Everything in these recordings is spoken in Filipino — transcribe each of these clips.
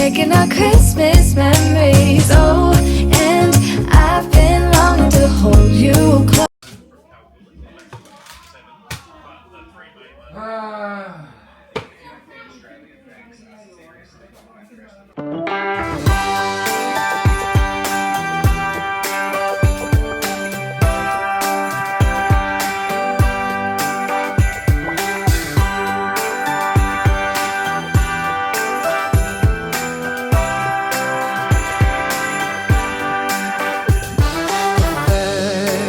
making our Christmas memories. Oh, and I've been longing to hold you close.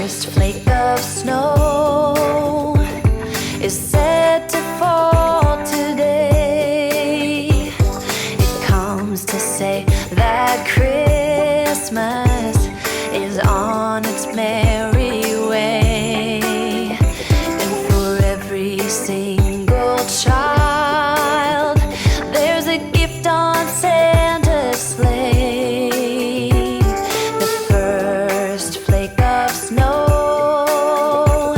First flake of snow is set to fall today. It comes to say that Christmas is on its merry way. And for every single child, there's a gift on Santa's sleigh. The first flake of snow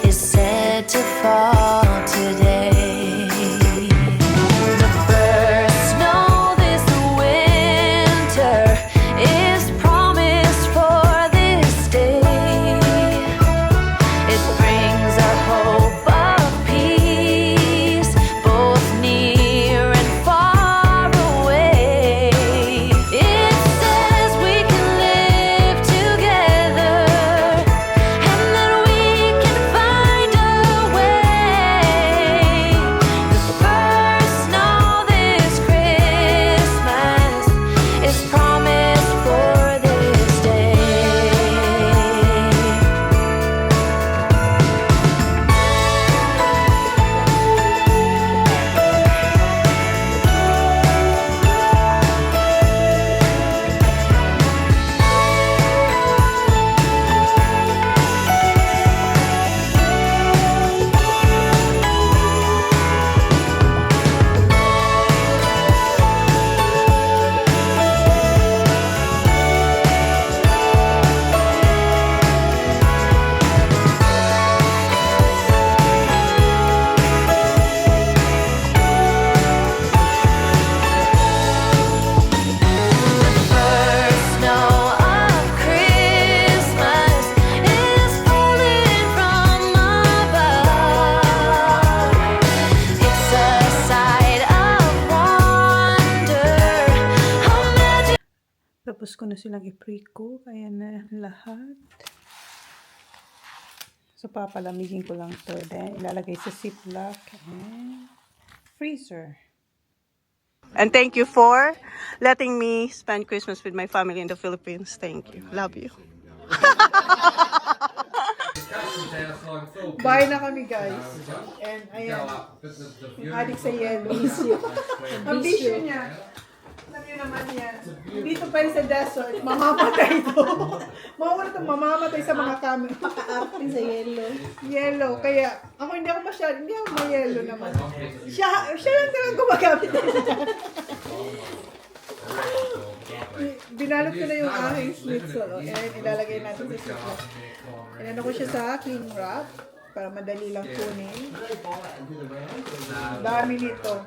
is said to fall today. The first snow this winter is promised for this day. It brings a hope of peace, both near and far away. It says we can live together and that we can find a way. The first snow this Christmas is promised for this day. First snow of Christmas is falling from above. It's a sight of wonder, a magic. Tapos ko na silang i-pre-cook. Ayan na lahat. So, papalamigin ko lang to. Then, ilalagay sa ziplock and freezer. And thank you for letting me spend Christmas with my family in the Philippines. Thank you. Love you. Bye na kami, guys. And ayan, yung adik sa yellow. Ang bisyo niya. Alam niyo naman yan. Dito pa rin sa desert, mamamatay ito. Mawala ito, mamamatay sa mga camera. Paka-arte sa yellow. Yellow. Kaya, ako hindi ako ma-yellow naman. Siya lang talagang gumagamit. Binalot ko na yung aking schnitzel. And ilalagay natin sa schnitzel. Inano ko siya sa cling wrap para madali lang kunin. Dami nito.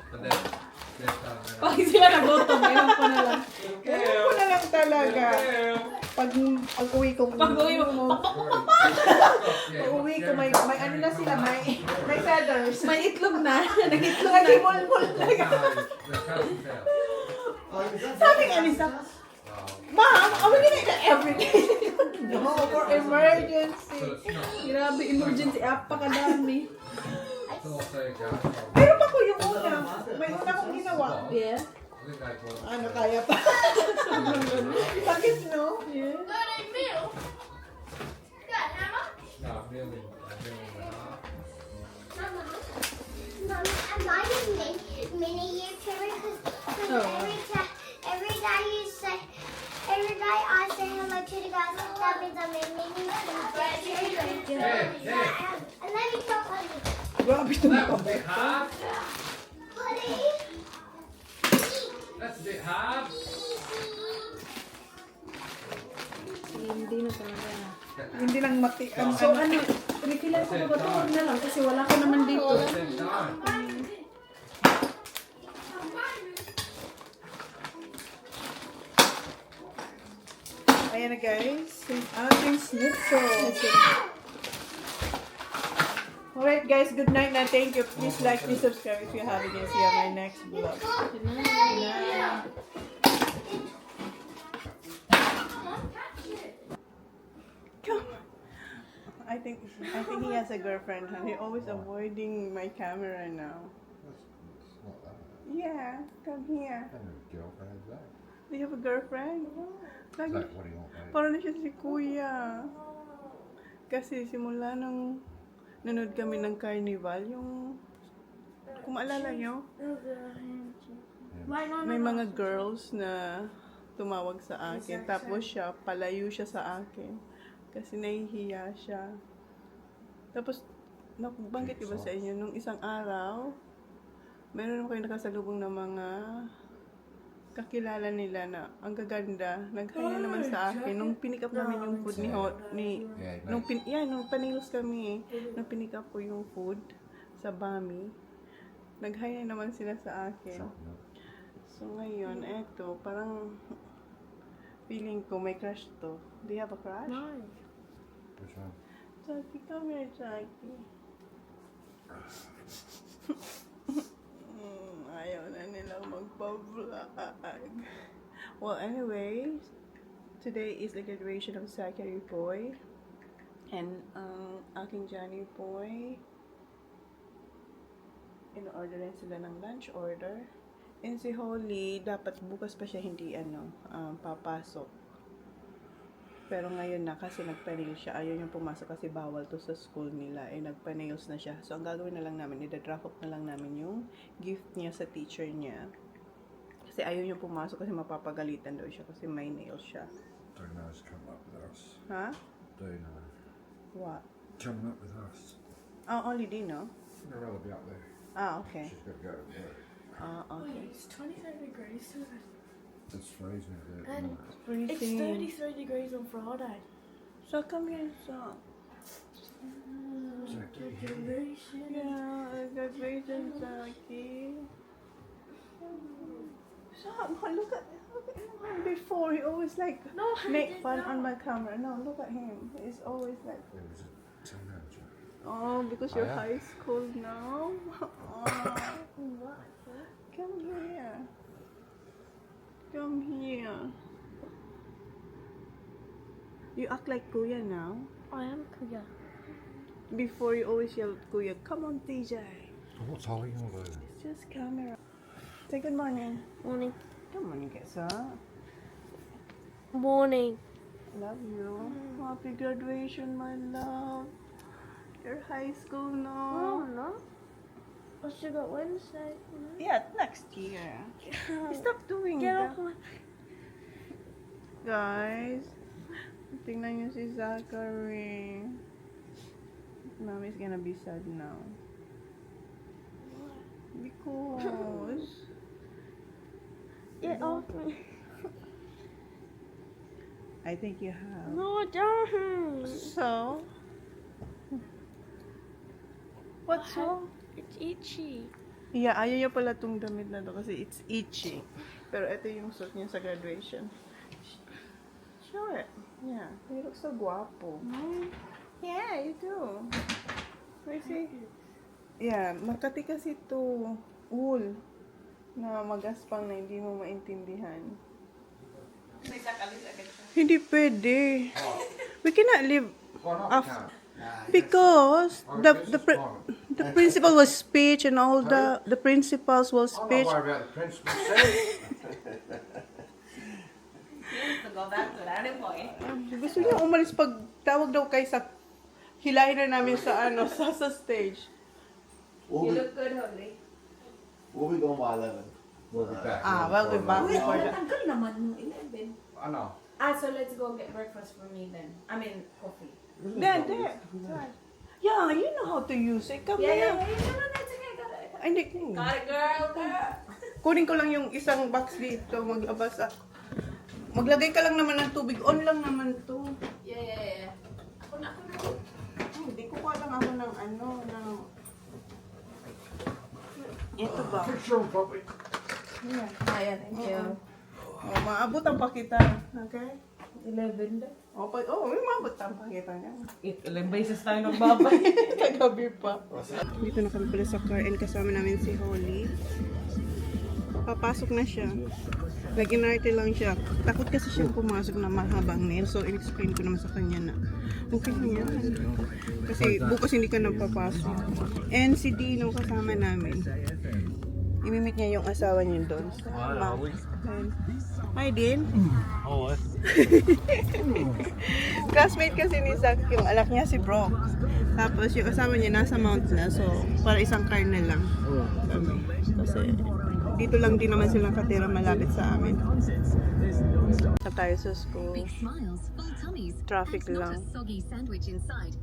Pag sila nagutom, ewan ko na lang. Ewan ko na lang talaga. Pag uwi ko, Pag-uwi mo, uwi ko, may ano na sila, may feathers. may itlog na. Nag-itlog na. Nagimol-mol na. Sabi nga nisa, Ma'am, we can eat that every day. No, for emergency. Grabe, emergency app pa kadami. Pero pa ko yung una. May una kong ginawa. Yeah. Ano, kaya pa? Bakit, no? Yeah. I'm buying mini YouTuber because every day you say, every day I say hello to the guys. That means I'm a mini YouTuber. And then you talk like this. Grabe ito na kami. Buddy. That's a bit hard. Hindi na talaga. Hindi lang mati. So ano, pinipilan ko ba ito? Huwag na lang kasi wala ko naman dito. Ayan na guys, yung ating schnitzel. Alright guys, good night na. Thank you. Please like, please subscribe if you haven't yet. See you on my next vlog. Good night. Come. I think he has a girlfriend. Huh? He's always avoiding my camera now. It's not that. Yeah, come here. I have a girlfriend, is that? Do you have a girlfriend? Lagi, Like, what do you want, mate? parang na siya si Kuya. Kasi simula nung nanood kami ng Carnival, yung kung maalala nyo, may mga girls na tumawag sa akin. Tapos siya, palayo siya sa akin. Kasi nahihiya siya. Tapos, nakubanggit diba sa inyo, nung isang araw, meron ako kayo nakasalubong ng mga kakilala nila na ang gaganda. Nag-hi naman sa akin. Nung pinick up namin yung food nung panilos kami nung pinick up ko yung food sa Bami. Nag-hi naman sila sa akin. So ngayon, eto, parang feeling ko may crush to. Do you have a crush? No. Which one? Jackie, come here, Jackie. Ayaw na nilang magpa-vlog. Well, anyway, today is the graduation of Zachary Boy. And aking Johnny Boy, in-order rin sila ng lunch order. And si Holly, dapat bukas pa siya hindi papasok. Pero ngayon na kasi nagpa-nail siya. Ayaw niyang pumasok kasi bawal to sa school nila. Nagpa-nails na siya. So, ang gagawin na lang namin, i-drop off na lang namin yung gift niya sa teacher niya. Kasi ayaw niyang pumasok kasi mapapagalitan daw siya kasi may nails siya. Dino's coming up with us. Ha? Dino. What? Coming up with us. Oh, only Dino? I'd rather be up there. Ah, okay. She's got to go to work. Ah, okay. It's 25 degrees today. It's freezing out there. And Freezing. it's 33 degrees on Friday. So, come here, so. Graduation. Yeah, I got reason, Zaki. So, look at him before. He always like No, I make did fun not. on my camera. No, look at him. He's always like, It was a teenager. oh, because you're yeah? high school now. Oh, come here. Come here. You act like Kuya now. I am Kuya. Before you always yell Kuya, come on TJ. What's Holly going to do? It's just camera. Say good morning. Morning. Good morning, Kesa. Morning. Love you. Happy graduation, my love. You're high school now. no. I still got Wednesday. Yeah, next year. Stop doing Get that. off my... Guys, tingnan niyo si Zachary. Mommy's gonna be sad now. Because... Get off me. I think you have. No, don't. So... What's wrong? It's itchy. Yeah, ayaw niya pala tong damit na to kasi it's itchy. Pero ito yung suit niya sa graduation. Show it. Yeah. You look so guapo. Yeah, you do. Wait, see? Yeah, Makati kasi to wool na magaspang na hindi mo maintindihan. Hindi pwede. We cannot live because the principal was speech and all the principals was I'm not speech. worried about the principal. Gusto niya umalis pag tawag daw kay sa hilahin na namin sa sa stage. We'll be, good, Holly. we'll be gone by 11. We'll be back. Well, we're back Wait, before that. matagal naman nung 11. I know. So let's go get breakfast for me then. I mean, coffee. There. Yeah, you know how to use it. Come here. No, it's okay. Got it. Ay, hindi. Got it, girl. Kunin ko lang yung isang box dito. Maglabas Maglagay ka lang naman ng tubig. On lang naman to. Yeah. Ako na. Hindi ko lang ako ng ng... Ito ba? Picture of puppy. Yeah. Ayan, thank you. Oh, maabutan pa kita. Okay? 11 daw. May mabot ang pakita niya. Ilang beses tayo nagbabay. Kagabi pa. Dito na kami pala sa car and kasama namin si Holly. Papasok na siya. Nag-inarte lang siya. Takot kasi siya pumasok na mahabang nail. So, in-explain ko naman sa kanya na okay lang yan. Kasi bukas hindi ka nagpapasok. And si Dino kasama namin. Imimit niya yung asawa niya doon. Hi, Din. Oh, what? Classmate kasi ni Zach, yung anak niya si Brock. Tapos yung asawa niya nasa Mount na. So, para isang car na lang. Kasi dito lang din naman silang katira malapit sa amin. Na tayo sa school. Big smiles, full tummies. Traffic That's lang. not a soggy sandwich inside.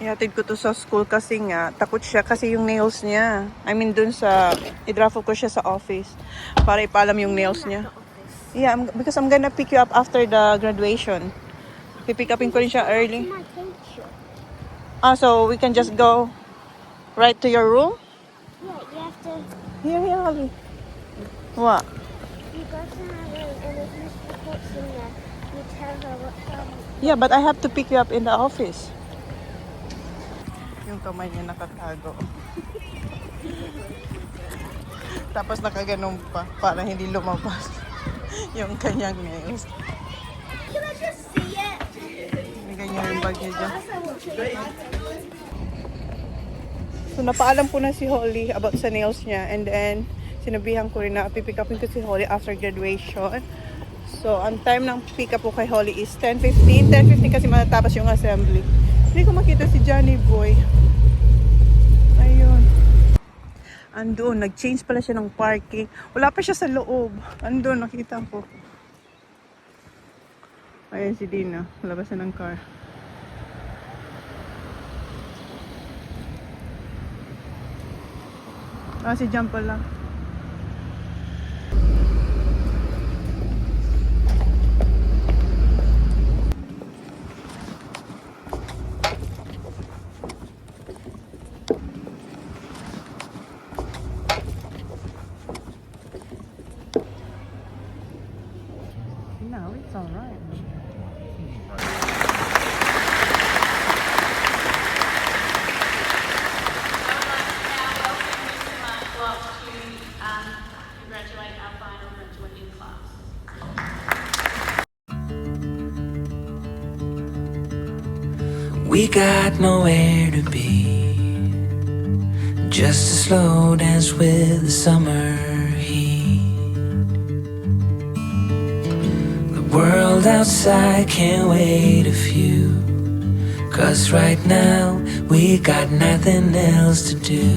Ihatid ko to sa school kasi nga, takot siya kasi yung nails niya. I mean, dun sa, i-draft ko siya sa office para ipaalam yung nails niya. Yeah, because I'm gonna pick you up after the graduation. Pipick upin ko rin siya early. So we can just go right to your room? Yeah, you have to. Here, Holly. What? You go to her room, and if Mr. Cook's in there, you tell her what time. Yeah, but I have to pick you up in the office. Yung kamay niya nakatago. Tapos nakaganon pa para hindi lumabas yung kanyang nails. Can I just see it? May ganyan yung bag niya dyan. So napaalam ko na si Holly about sa nails niya and then sinabihan ko rin na pipick upin ko si Holly after graduation. So ang time ng pick up ko kay Holly is 10:15. 10:15 kasi matatapos yung assembly. Hindi ko makita si Johnny Boy. Ayun. Andun, nag-change pala siya ng parking. Wala pa siya sa loob. Andun, nakita ko. Ayan si Dina. Labas na ng car. Si Jam pala. No, it's all right. Congratulate our final graduating class. We got nowhere to be, just a slow dance with the summer heat. The world outside can't wait a few, 'cause right now we got nothing else to do.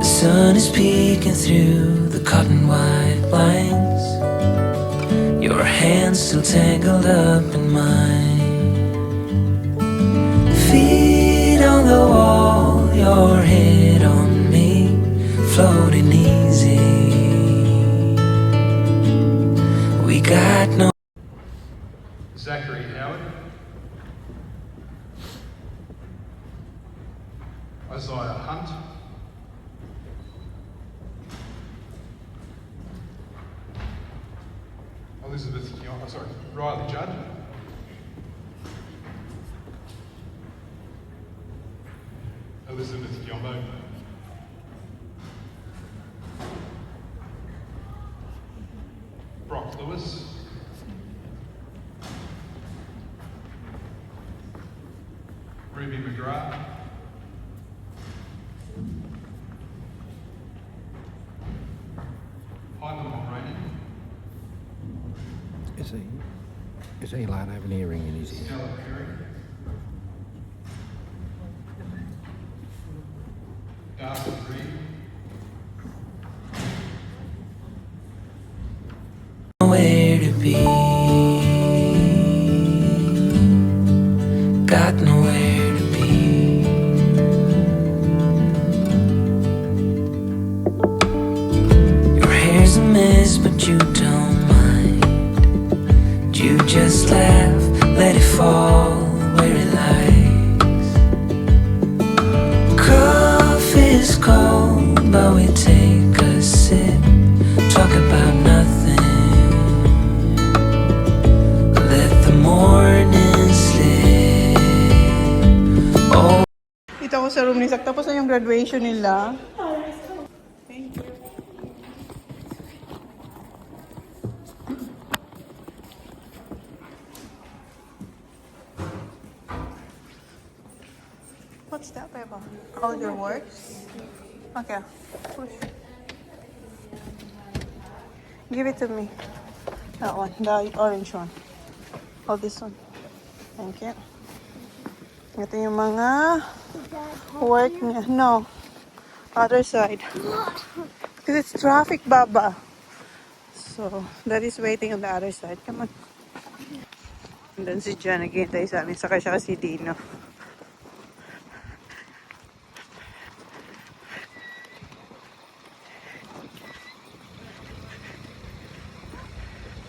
The sun is peeking through the cotton white blinds, your hands still tangled up in mine. Feet on the wall, your head on me, floating easy. We got no Zachary Howard, Isaiah Hunt, Elizabeth Kion, sorry, Riley Judd, Elizabeth Kiombo, Brock Lewis, Ruby McGrath, Hyman Mulroney, Is he allowed to have an earring in his ear? Stella Perry, Darcy Reed, nowhere to be, got nowhere to be. Your hair's a mess, but you don't mind. You just laugh, let it fall where it lies. Coffee's cold, but we take a sip sa room ni Zach. Tapos na yung graduation nila. Thank you. What's that, Beba? All your works? Okay. Push. Give it to me. That one, the orange one. Oh, this one. Thank you. Ito yung mga work niya. No. Other side. Because it's traffic, Baba. So, that is waiting on the other side. Come on. And then si Jan naghihintay sa amin. Saka siya si Dino.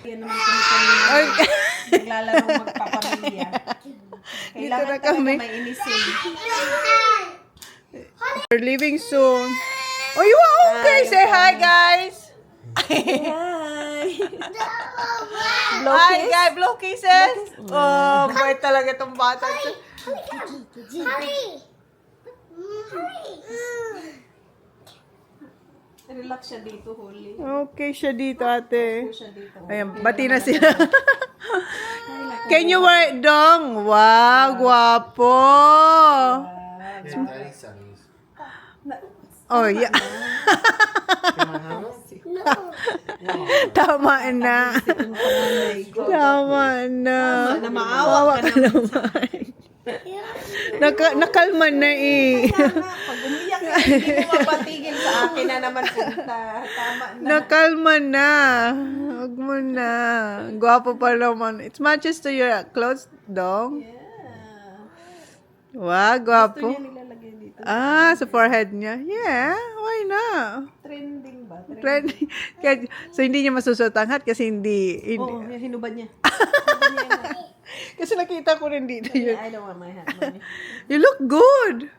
Yan naman kami kanina. Naglalaro magpapamilya. Kailangan na kami. talaga may inisin. We're leaving soon. Oh, you are okay. Say hi, guys. Hi! Hi, guys. Blow kisses. Oh, bait talaga itong bata. Hurry! Relax siya dito, Holy. Okay siya dito, ate. Siya dito. Ayan, bati na sila. Can you wear it, Dong? Wow, guwapo. Daddy sunnies. Oh, yeah. Tama na. Tama na. Na maawa ka naman. Nakalma na eh. Pag umiyak ka, hindi mo mapatigil sa akin na naman punta. Tama na. Nakalma na. Huwag mo na. Gwapo pa naman. It matches to your clothes, Dong. Yeah. Wow, Ito gwapo. niya nilalagay dito. Ah, sa forehead niya. Yeah, why not? Trending ba? Trending. So, hindi niya masusuot ang hat kasi hindi. Oo, yung hinubad niya. Kasi nakita ko rin dito yun. I don't want my hat, mommy. You look good.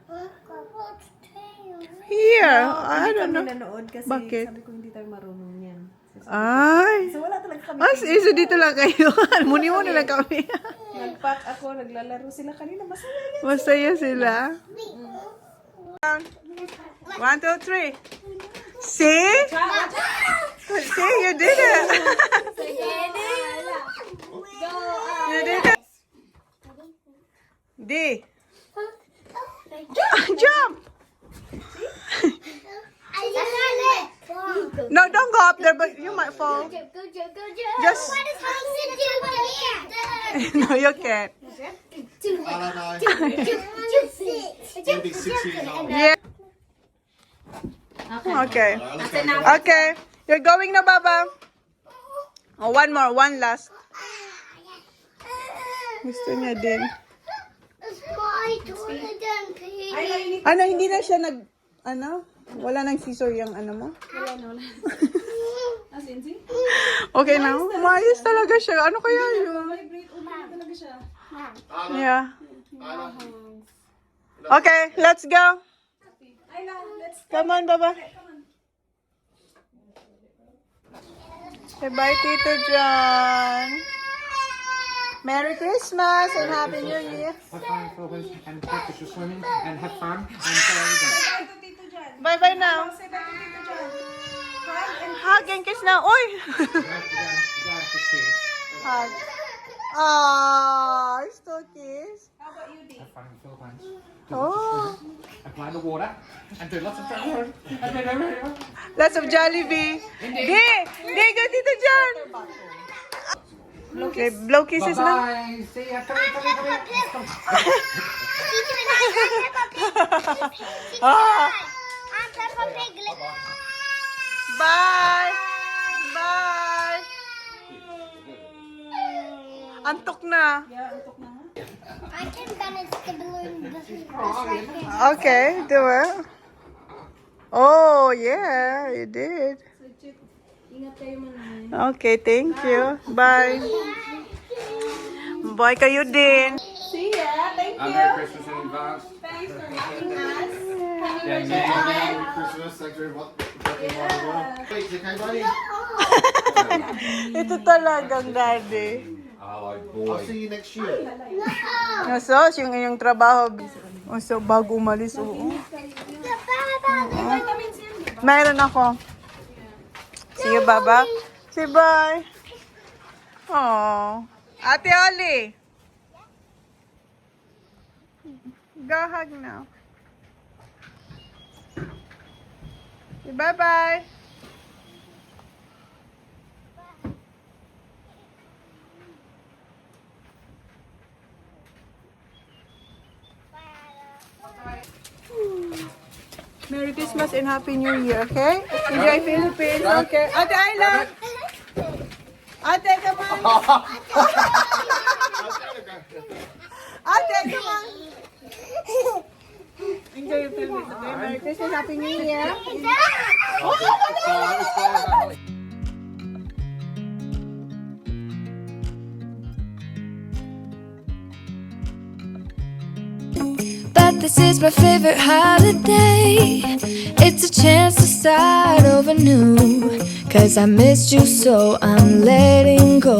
Here. I don't know. Hindi kami nanood kasi Bakit? sabi ko hindi tayo marunong yan. Ay. So wala talaga kami. So dito lang kayo. Muni-muni lang kami. Nag-pack ako, naglalaro sila kanina. Masaya yan. Masaya sila. 1, 2, 3. See? See, you did it. You did it. D. Jump. No, don't go up there, but you might fall. Just. No, you can't. I don't know. Maybe 6 years old. Yeah. Okay. Okay. You're going na, Baba. Oh, one more. One last. Gusto niya din. Ano, hindi na siya nag... Ano? Wala nang scissor yung ano mo? Wala. As in, see? Okay na. Umayos talaga siya. Ano kaya yun? Vibrate, umiyak talaga siya. Yeah. Okay, let's go. Let's Come on, Baba. Say bye, Tito John. Merry Christmas and Happy New Year. Have fun, Philippines, and practice your swimming, and have fun, and very good. Bye-bye now. say bye to Tito John. Hug and Hug and kiss na. Uy! You have to kiss. Hug. Aww, still kiss. how about you, Dee? Have fun in the Philippines. Oh, And play in the water, and do lots of training. lots of Jollibee. Di, go Tito John. Okay, blow kisses na. Bye-bye. See ya. Come here. Ah, bye. Bye. Antok na. Yeah, antok na. I can balance the balloon this right here. Okay, do it. Oh, yeah, you did. So, Chip, ingat kayo man. Okay, thank you. Bye. Bye kayo din. See ya. Thank you. Merry Christmas in advance. Thanks for meeting us. Merry Christmas. Thanks very much. Thanks, okay, buddy? Ito talagang daddy. I'll see you next year. Nasos, yung trabaho. Oh, so bago umalis, oo. Mayroon ako. Sige, Baba. Say bye. Oh. Ate Oli. Gahag na. Say bye-bye. Merry Christmas and Happy New Year, okay? Enjoy Philippines, okay? Ate Ayla! Ate, come on! Ate, come on! Enjoy your Philippines, okay? Merry Christmas, Happy New Year! But this is my favorite holiday. It's a chance to start over new. 'Cause I missed you, so I'm letting go.